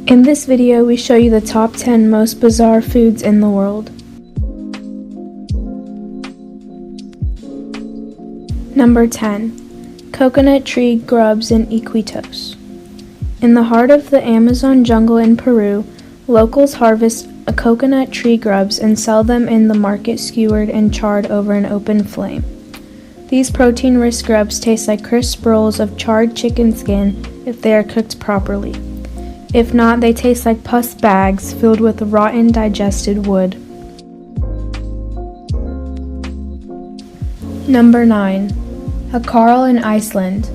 In this video, we show you the top 10 most bizarre foods in the world. Number 10. Coconut tree grubs in Iquitos. In the heart of the Amazon jungle in Peru, locals harvest coconut tree grubs and sell them in the market skewered and charred over an open flame. These protein-rich grubs taste like crisp rolls of charred chicken skin if they are cooked properly. If not, they taste like pus bags filled with rotten digested wood. Number 9. Hákarl in Iceland.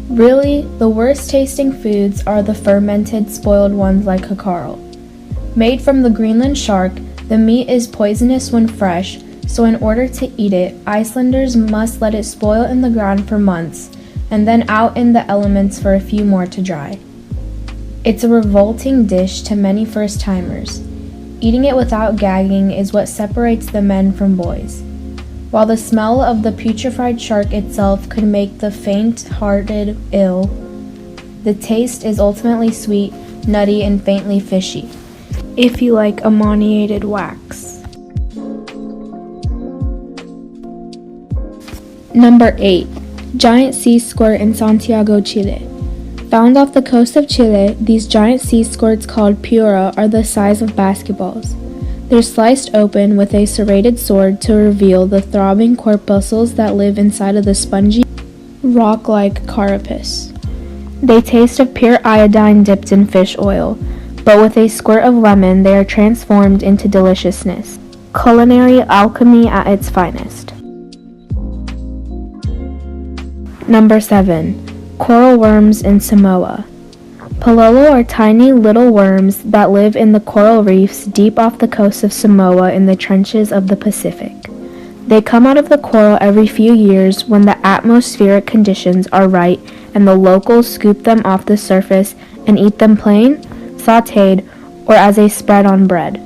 Really, the worst tasting foods are the fermented, spoiled ones like Hákarl. Made from the Greenland shark, the meat is poisonous when fresh, so in order to eat it, Icelanders must let it spoil in the ground for months, and then out in the elements for a few more to dry. It's a revolting dish to many first-timers. Eating it without gagging is what separates the men from boys. While the smell of the putrefied shark itself could make the faint-hearted ill, the taste is ultimately sweet, nutty, and faintly fishy, if you like ammoniated wax. Number 8. Giant sea squirt in Santiago, Chile. Found off the coast of Chile, these giant sea squirts called pleura are the size of basketballs. They're sliced open with a serrated sword to reveal the throbbing corpuscles that live inside of the spongy, rock-like carapace. They taste of pure iodine dipped in fish oil, but with a squirt of lemon they are transformed into deliciousness. Culinary alchemy at its finest. Number 7. Coral worms in Samoa. Pololo are tiny little worms that live in the coral reefs deep off the coast of Samoa in the trenches of the Pacific. They come out of the coral every few years when the atmospheric conditions are right and the locals scoop them off the surface and eat them plain, sautéed, or as a spread on bread.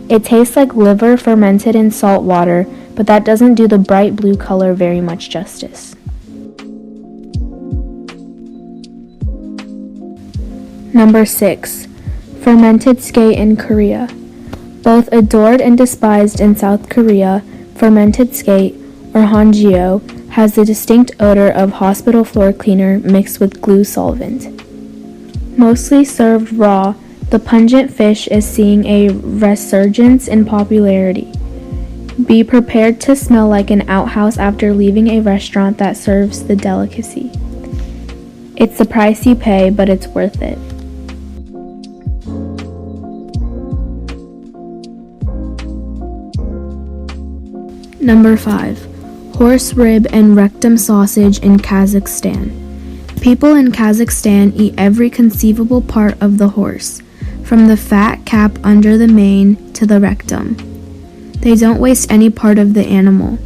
It tastes like liver fermented in salt water, but that doesn't do the bright blue color very much justice. Number 6. Fermented skate in Korea. Both adored and despised in South Korea, fermented skate, or hanjeo, has the distinct odor of hospital floor cleaner mixed with glue solvent. Mostly served raw, the pungent fish is seeing a resurgence in popularity. Be prepared to smell like an outhouse after leaving a restaurant that serves the delicacy. It's the price you pay, but it's worth it. Number 5. Horse rib and rectum sausage in Kazakhstan. People in Kazakhstan eat every conceivable part of the horse, from the fat cap under the mane to the rectum. They don't waste any part of the animal.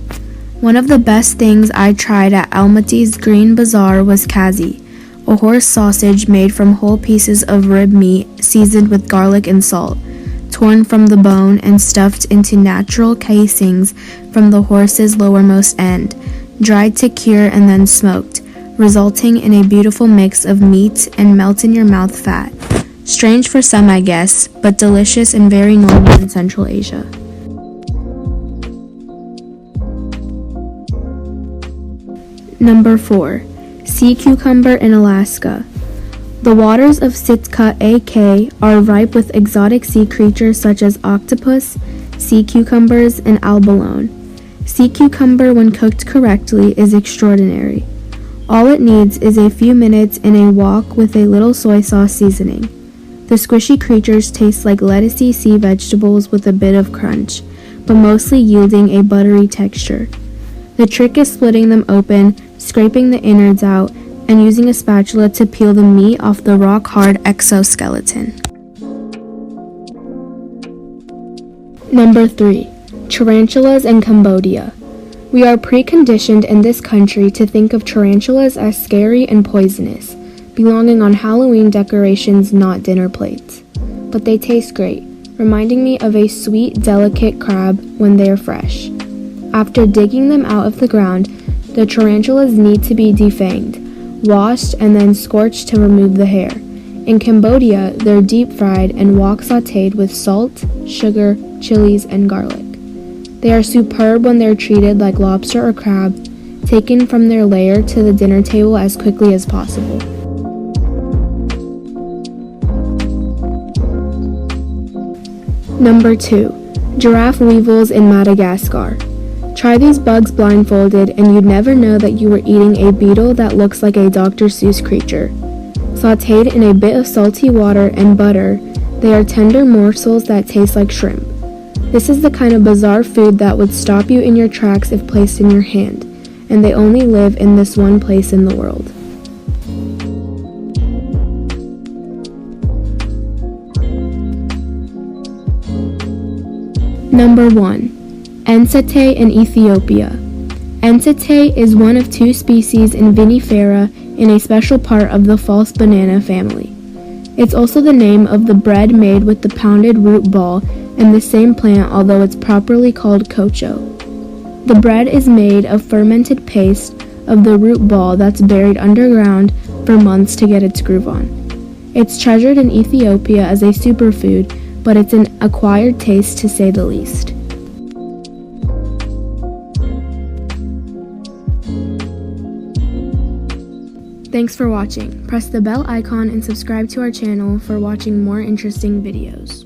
One of the best things I tried at Almaty's Green Bazaar was kazi, a horse sausage made from whole pieces of rib meat seasoned with garlic and salt, torn from the bone and stuffed into natural casings from the horse's lowermost end, dried to cure and then smoked, resulting in a beautiful mix of meat and melt-in-your-mouth fat. Strange for some, I guess, but delicious and very normal in Central Asia. Number 4. Sea cucumber in Alaska. The waters of Sitka AK are ripe with exotic sea creatures such as octopus, sea cucumbers, and abalone. Sea cucumber, when cooked correctly, is extraordinary. All it needs is a few minutes in a wok with a little soy sauce seasoning. The squishy creatures taste like lettucey sea vegetables with a bit of crunch, but mostly yielding a buttery texture. The trick is splitting them open, scraping the innards out, and using a spatula to peel the meat off the rock-hard exoskeleton. Number 3. Tarantulas in Cambodia. We are preconditioned in this country to think of tarantulas as scary and poisonous, belonging on Halloween decorations, not dinner plates. But they taste great, reminding me of a sweet, delicate crab when they are fresh. After digging them out of the ground, the tarantulas need to be defanged, washed, and then scorched to remove the hair. In Cambodia, they're deep-fried and wok sautéed with salt, sugar, chilies, and garlic. They are superb when they're treated like lobster or crab, taken from their lair to the dinner table as quickly as possible. Number 2. Giraffe weevils in Madagascar. Try these bugs blindfolded and you'd never know that you were eating a beetle that looks like a Dr. Seuss creature. Sautéed in a bit of salty water and butter, they are tender morsels that taste like shrimp. This is the kind of bizarre food that would stop you in your tracks if placed in your hand, and they only live in this one place in the world. Number 1. Ensete in Ethiopia. Ensete is one of 2 species in vinifera in a special part of the false banana family. It's also the name of the bread made with the pounded root ball and the same plant, although it's properly called kocho. The bread is made of fermented paste of the root ball that's buried underground for months to get its groove on. It's treasured in Ethiopia as a superfood, but it's an acquired taste to say the least. Thanks for watching. Press the bell icon and subscribe to our channel for watching more interesting videos.